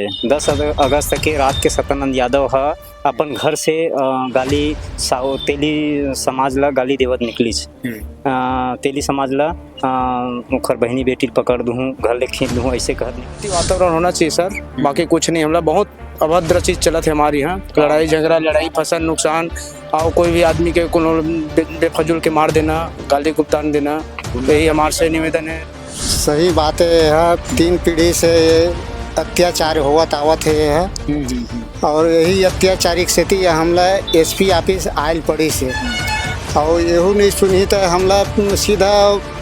10 अगस्त के रात के सत्यानंद यादव ह अपन घर से गाली तेली समाज ला गाली देवत निकली। तेली समाज ला ओखर बहनी बेटी पकड़ दूँ, घर ले खींच दूँ, ऐसे कह वातावरण होना चाहिए सर, बाकी कुछ नहीं। हमला बहुत अभद्र चीज चलत है हमारी यहाँ, लड़ाई झगड़ा, लड़ाई फसल नुकसान, और कोई भी आदमी के कोनो बेफजूल के मार देना, गाली गुप्तान देना, यही हमारे से निवेदन है। सही बात है, 3 पीढ़ी से अत्याचार होवत आवत है और यही अत्याचारी के सेती हमला एसपी ऑफिस आयल पड़ी से, और यहू नहीं सुनी तो हमला सीधा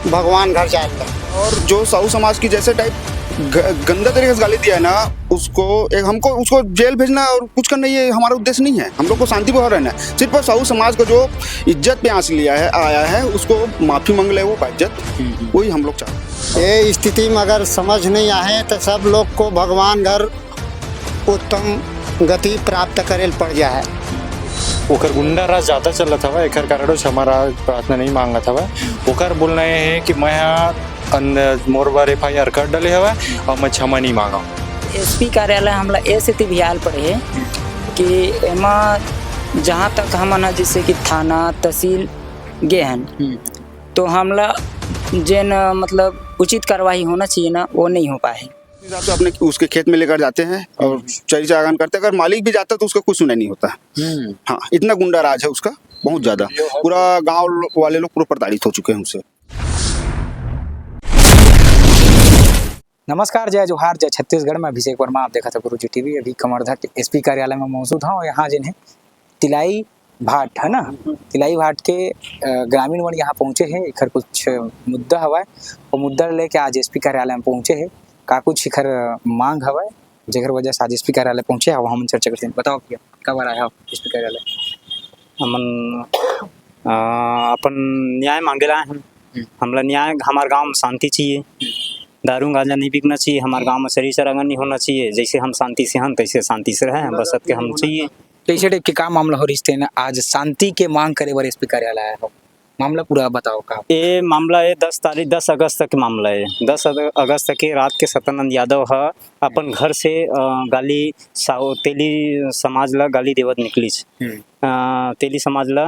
भगवान घर जाए। और जो साहू समाज की जैसे टाइप गंदा तरीके से गाली दिया है ना, उसको हमको उसको जेल भेजना और कुछ करना, ये हमारा उद्देश्य नहीं है। हम लोग को शांति पूर्वक रहना है। सिर्फ साहू समाज को जो इज्जत पे आंच लिया है, आया है, उसको माफी मांग ले, वो इज्जत, वही हम लोग चाहते हैं। ये स्थिति में अगर समझ नहीं आए तो सब लोग को भगवान घर उत्तम गति प्राप्त करे पड़ जाए। ओकर गुंडा राज ज़्यादा चलत हवा, एकर कारण से हमारा प्रार्थना नहीं मांगत हवा। ओकर बोलना है कि मैं मोर बार FIR कर डले हवा और मैं क्षमा नहीं मांगा। SP कार्यालय हमला ऐसे भी आयल पड़े है कि एमा जहाँ तक हमन जैसे कि थाना तहसील गए हैं तो हमला जेन मतलब उचित कार्रवाई होना चाहिए ना, वो नहीं हो पाए। हिसाब से अपने उसके खेत में लेकर जाते हैं और चरी चागान करते हैं। अगर मालिक भी जाता तो उसका कुछ सुना नहीं होता। हाँ, इतना गुंडा राज है उसका, बहुत ज्यादा। पूरा गांव वाले लोग पूरा प्रताड़ित हो चुके हैं उनसे। नमस्कार, जय जोहार, जय छत्तीसगढ़ में अभिषेक वर्मा, आप देखा था गुरुजी टीवी। अभी कमरधा SP कार्यालय में मौजूद हूँ। यहाँ जिन्हें तिलाई भाट है ना, तिलाई भाट के ग्रामीण वन यहाँ पहुँचे हैं। इखर कुछ मुद्दा हवा, वो मुद्दा लेके आज SP कार्यालय में पहुँचे हैं। का कुछ इखर मांग हवा, जेकर वजह से आज SP कार्यालय पहुँचे है, हम चर्चा करते हैं। बताओ भैया, कब आया हो SP कार्यालय? हमन अपन न्याय मांगेला हम। हमला न्याय, हमारे गांव में शांति चाहिए, दारू गांजा नहीं बिकना चाहिए, हमारे गांव में शरीर सरांगन नहीं होना चाहिए। जैसे हम शांति से हैं तैसे शांति से रहें, बस सबके हम चाहिए। कैसे टाइप के का मामला हो रिश्ते ना, आज शांति के मांग करे बर SP कार्यालय आया हो, मामला पूरा बताओ। का ये मामला है 10 अगस्त के मामला है। 10 अगस्त के रात के सत्यानंद यादव ह अपन घर से गाली तेली समाज ला गाली देवत निकली। तेली समाज ला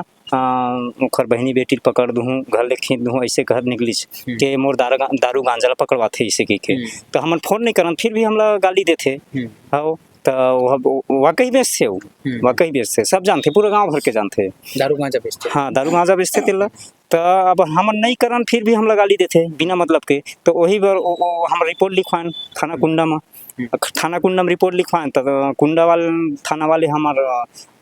ओखर बहनी बेटी पकड़ दूँ, घर ले खींच दूँ, ऐसे कह निकली के मोर दारू गांजा ला पकड़वाते ऐसे के। तो हमन फोन नहीं करन, फिर भी हमला गाली देते। हाँ, तो वाकई बेचते हो, वाकई बेचते, सब जानते, पूरा गांव भर के जानते दारू गांजा बेचते। हाँ, दारू गांजा बेचते तेला। तो अब हम नहीं करन, फिर भी हम गाली देते बिना मतलब के। तो वही बार हम रिपोर्ट लिखवाएं थाना कुंडा में। थाना कुंडा में रिपोर्ट लिखवाएं तो कुंडा वाले थाना वाले हमार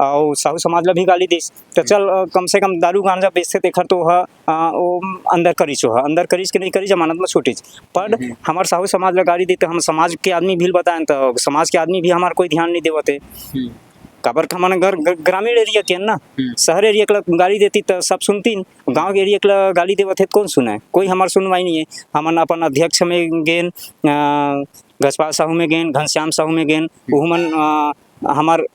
और साहू समाज ला भी गाली दी। तो चल कम से कम दारू गांजा बेचते देखर तो वो अंदर करीच हो, अंदर करीच के नहीं करी, जमानत में छूटी। पर हमारे साहू समाज ला गाली दी तो हम समाज के आदमी भी बताएं तो समाज के आदमी भी हमारे कोई ध्यान नहीं देवते। काबर का हमारे घर ग्रामीण एरिया के ना, शहर एरिया के गाली देती तो सब सुनती, गांव के एरिया के गाली देवत है कौन सुना है? कोई हमार सुनवाई नहीं है। हमन अपन अध्यक्ष में गेन, गजपाल साहू में गेन, घनश्याम साहू में गेन, वो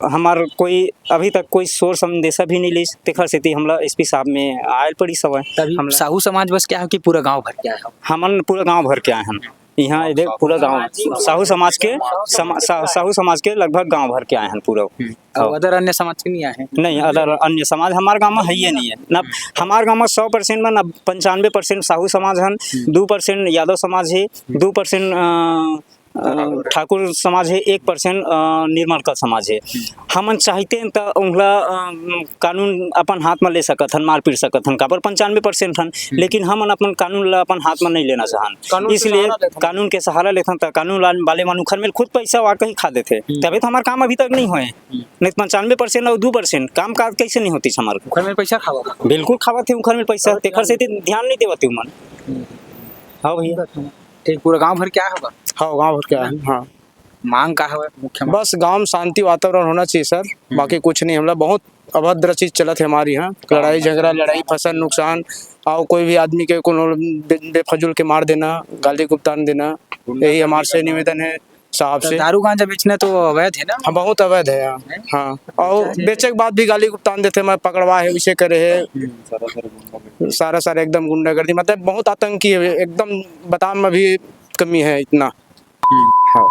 हमार कोई अभी तक कोई शोर संदेशा भी नहीं ली। तेखर से हमला SP साहब में आयल पड़ी सब है। साहू समाज बस क्या है कि पूरा गाँव भर के आए हो? हमन पूरा गाँव भर के आए हैं यहाँ, देख पूरा गांव साहू समाज के लगभग गांव भर के आए हैं पूरा। अदर अन्य समाज के नहीं आए हैं? नहीं, अदर अन्य समाज हमारे गांव में है ही नहीं है ना। हमारे गांव में 100% में ना 95% साहू समाज है, 2% यादव समाज है, 2% ठाकुर समाज है, 1% निर्मलकर समाज है। हमन चाहते हैं तो उनका कानून अपन हाथ में ले सकत हन, मार पीट सकत हन, काबर 95% हन। लेकिन हमन अपन कानून ला अपन हाथ में नहीं लेना चाहन, इसलिए कानून के सहारा लेथन। तो कानून वाले मनुखर में खुद पैसा वाकई खा देते, तभी तो हमारे काम अभी तक नहीं हुए। नहीं 95% और 2% काम काज कैसे नहीं होती हमारे उखर में पैसा खावा? बिल्कुल खावा थे उखर में पैसा, तेखर से ध्यान नहीं देवती मन। हाँ भैया, ठीक, पूरा गांव भर क्या होगा? हाँ, गाँव भर के आए हैं। हाँ, मांग का है मुख्य? बस गाँव में शांति वातावरण होना चाहिए सर, बाकी कुछ नहीं। हमला बहुत अभद्र चीज चलत है हमारी यहाँ, लड़ाई झगड़ा, लड़ाई फसल नुकसान, और कोई भी आदमी के कोनो बेफजूल के मार देना, गाली गुप्तान देना, यही हमारे से निवेदन है साहब से। दारू गांजा बेचना तो अवैध है ना? हाँ, बहुत अवैध है। हाँ, और बेचे के बाद भी गाली गुप्तान देते, मैं पकड़वा है, उसे करे है, सारा एकदम गुंडागर्दी, मतलब बहुत आतंकी है एकदम। बताने में भी कमी है इतना।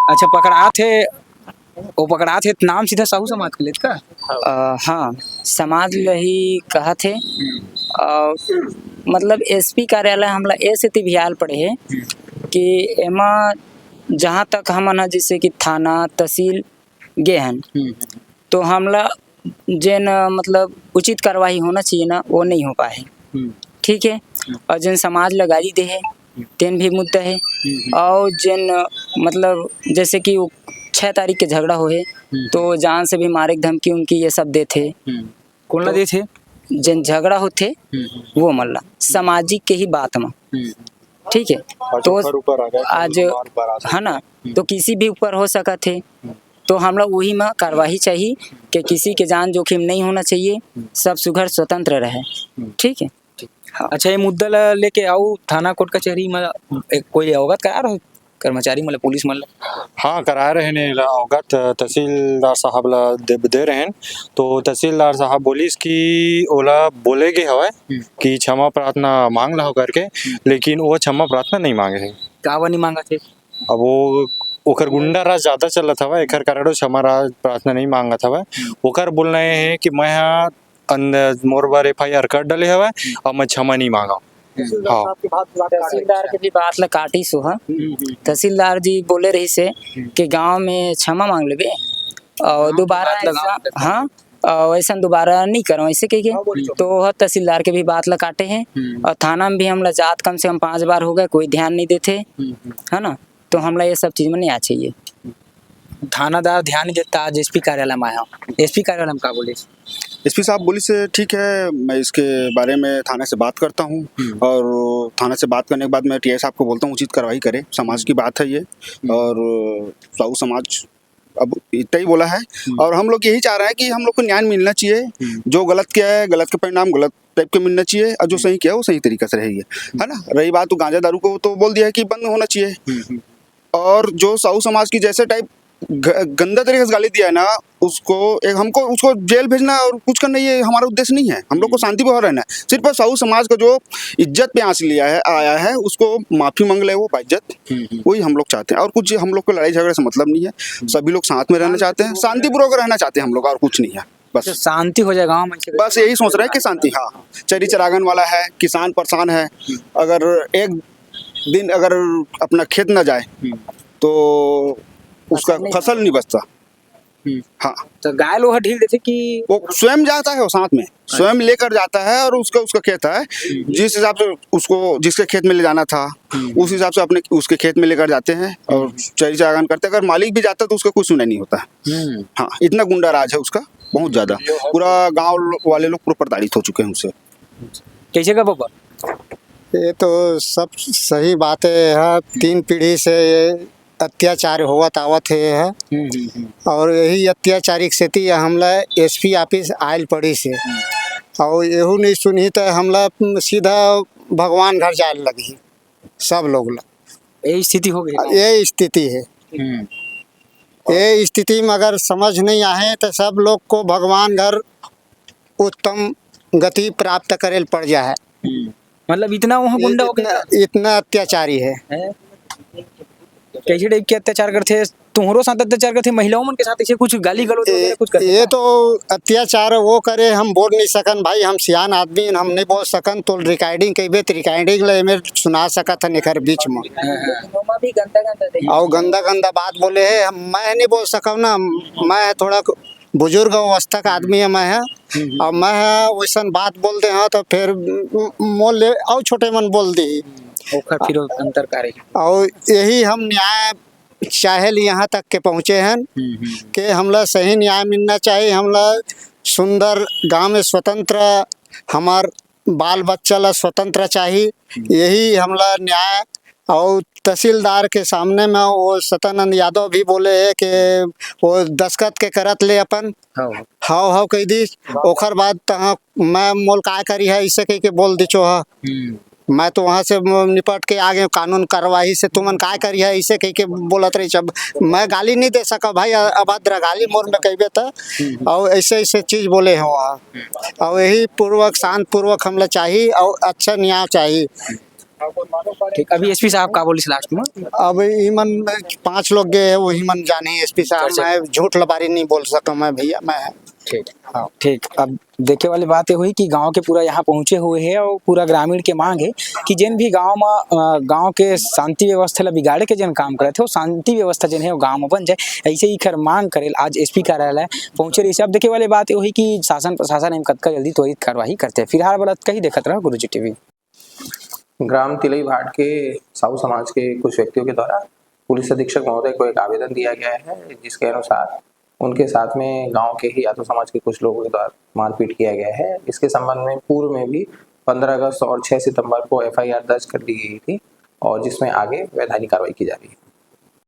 अच्छा, पकड़ा थे वो पकड़ा थे नाम सीधा साहू समाज के लेत का हाँ समाज लही कहा थे मतलब एसपी कार्यालय हमला ए स्थिति भी आल पड़े है कि एमा जहाँ तक हमन ह जैसे कि थाना तहसील गे हन तो हमला जेन मतलब उचित कार्रवाई होना चाहिए ना वो नहीं हो पाए ठीक है। और जिन समाज ला गाली दे है तेन भी मुद्दा है। और जिन मतलब जैसे कि 6 तारीख के झगड़ा हो है तो जान से भी मारे की धमकी उनकी ये सब दे थे। कौन ला दे थे जिन झगड़ा होते वो मल्ला सामाजिक के ही बात में ठीक है। तो आज है ना तो किसी भी ऊपर हो सका थे तो हम लोग वही में कार्रवाई चाहिए कि किसी के जान जोखिम नहीं होना चाहिए, सब सुघर स्वतंत्र रहे ठीक है। अच्छा ये मुद्दा ला लेके आओ थाना कोर्ट कचहरी में कोई अवगत करा रहे कर्मचारी मतलब पुलिस मतलब हाँ करा रहे ने अवगत तहसीलदार साहब ला दे रहे हैं। तो तहसीलदार साहब बोलिस कि ओला बोले गे हवे कि क्षमा प्रार्थना मांग ला हो करके, लेकिन वो क्षमा प्रार्थना नहीं मांगे है। कावा नहीं मांगा थे अब वो ओकर गुंडा राज ज्यादा चलत हवा एकर कारण क्षमा प्रार्थना नहीं मांगत हवा। ओकर बोलना है कि मैं अंदर मोर बार FIR कर डले हवा और मैं क्षमा नहीं मांगा। हाँ तहसीलदार के भी बात ला काटी सो है। तहसीलदार जी बोले रही से कि गांव में क्षमा मांग लेबे और दोबारा हाँ वैसा दोबारा नहीं करो ऐसे कहिए। तो तहसीलदार के भी बात ला काटे हैं और थाना में भी हमला जात कम से कम 5 बार हो गए, कोई ध्यान नहीं देते है ना। तो हमला ये सब चीज में नहीं आ चाहिए। थानादार ध्यान नहीं देता। आज एसपी कार्यालय में आया एसपी कार्यालय में क्या बोले एसपी साहब बोली से ठीक है, मैं इसके बारे में थाने से बात करता हूँ और थाने से बात करने के बाद मैं TI साहब को बोलता हूँ उचित कार्रवाई करे। समाज की बात है ये और साहू समाज अब इतना ही बोला है और हम लोग यही चाह रहे हैं कि हम लोग को न्याय मिलना चाहिए। जो गलत किया है गलत के परिणाम गलत टाइप के मिलना चाहिए और जो सही किया है वो सही तरीके से रहेगी है ना। रही बात तो गांजा दारू को तो बोल दिया है कि बंद होना चाहिए। और जो साहू समाज की जैसे टाइप गंदा तरीके से गाली दिया है ना उसको हमको उसको जेल भेजना और कुछ करना ये हमारा उद्देश्य नहीं है। हम लोग को शांति व्यवहार रहना है। सिर्फ साहू समाज का जो इज्जत पे आंच लिया है आया है उसको माफी मांग ले वो बाइज्जत, वही हम लोग चाहते हैं। और कुछ हम लोग को लड़ाई झगड़े से मतलब नहीं है। सभी लोग साथ में रहना चाहते हैं, शांतिपूर्वक रहना चाहते हैं हम लोग और कुछ नहीं है। बस शांति हो जाए गाँव में बस यही सोच रहे हैं कि शांति। हाँ चरी चरागन वाला है, किसान परेशान है, अगर एक दिन अगर अपना खेत ना जाए तो उसका फसल नहीं बचता। हाँ तो गाय लोहा ढील देते कि वो स्वयं जाता है, वो साथ में स्वयं लेकर जाता है और उसका खेत है जिस हिसाब से उसको जिसके खेत में ले जाना था उस हिसाब से अपने उसके खेत में लेकर जाते हैं और चरी चरागन करते हैं। अगर मालिक भी जाता है तो उसका कुछ सुना नहीं होता है। हाँ इतना गुंडा राज है उसका बहुत ज्यादा। पूरा गाँव वाले लोग पूरा प्रताड़ित हो चुके हैं उससे। कैसे का पापा ये तो सब सही बातें है। 3 पीढ़ी से ये अत्याचार होवत आवत है और यही अत्याचारिक स्थिति हमला SP ऑफिस आयल पड़ी से और यहू नहीं सुनी तो हमला सीधा भगवान घर जाए लगी सब लोग ला। यही स्थिति हो गई ये स्थिति है। ये स्थिति में अगर समझ नहीं आए तो सब लोग को भगवान घर उत्तम गति प्राप्त करे पड़ जाए। मतलब इतना वहाँ गुंडा हो गया इतना अत्याचारी है। कैसे टाइप के अत्याचार करते तुम्हारो साथ अत्याचार करते महिलाओं मन के साथ ऐसे कुछ गाली गलौज वगैरह कुछ करते? ये तो अत्याचार वो करे हम बोल नहीं सकन भाई, हम सियान आदमी हम नहीं बोल सकन। तो रिकॉर्डिंग कई तो रिकॉर्डिंग ले में सुना सकत है निखर बीच में और गंदा गंदा बात बोले है। मैं नहीं बोल सकूँ ना, मैं थोड़ा बुजुर्ग अवस्था का आदमी है मैं है और मैं वैसा बात बोल दे हाँ तो फिर मोल ले और छोटे मन बोल दी फिर अंतर करे। और यही हम न्याय चाहे यहाँ तक के पहुँचे हैं कि हमला सही न्याय मिलना चाहिए। हमला सुंदर गांव में स्वतंत्र हमार बाल बच्चा ला स्वतंत्र चाहिए। यही हमला न्याय। और तहसीलदार के सामने में वो सत्यानंद यादव भी बोले है कि वो दस्खत के करत ले अपन हाव कह दी ओखर बाद तहाँ मैं मोल काय करी है इसे कह के बोल दी चो मैं तो वहाँ से निपट के आगे कानून कार्रवाई से तुमन काय करी है इसे कह के बोलत रही। जब मैं गाली नहीं दे सका भाई अभद्र गाली मोर में कहबे था और ऐसे ऐसे चीज़ बोले हैं वहाँ। और यही पूर्वक शांत पूर्वक हमला चाहिए और अच्छा न्याय चाहिए। ठीक, अभी एसपी साहब का बोली लास्ट में? अब ईमन 5 लोग गए हैं, वही मन जाने एसपी साहब। मैं झूठ लबारी नहीं बोल सकता मैं भैया, मैं ठीक, हाँ ठीक। अब देखे वाली बात ये हुई कि गांव के पूरा यहाँ पहुँचे हुए हैं और पूरा ग्रामीण के मांग है कि जिन भी गांव में गांव के शांति व्यवस्था ला बिगाड़े के जन काम करे थे वो शांति व्यवस्था जन है वो गांव में बन जाए, ऐसे ही खैर मांग करे आज एसपी कार्यालय पहुंचे रही। अब देखे वाली बात ये हुई कि शासन प्रशासन एम कतका जल्दी त्वरित कार्रवाई करते हैं। फिलहाल वाला कहीं देखते रहो गुरुजी टीवी। ग्राम तिलई भाट के साहू समाज के कुछ व्यक्तियों के द्वारा पुलिस अधीक्षक महोदय को एक आवेदन दिया गया है, जिसके अनुसार उनके साथ में गांव के ही यादव समाज के कुछ लोगों के द्वारा मारपीट किया गया है। इसके संबंध में पूर्व में भी 15 अगस्त और 6 सितंबर को एफआईआर दर्ज कर दी गई थी और जिसमें आगे वैधानिक कार्रवाई की जा रही है।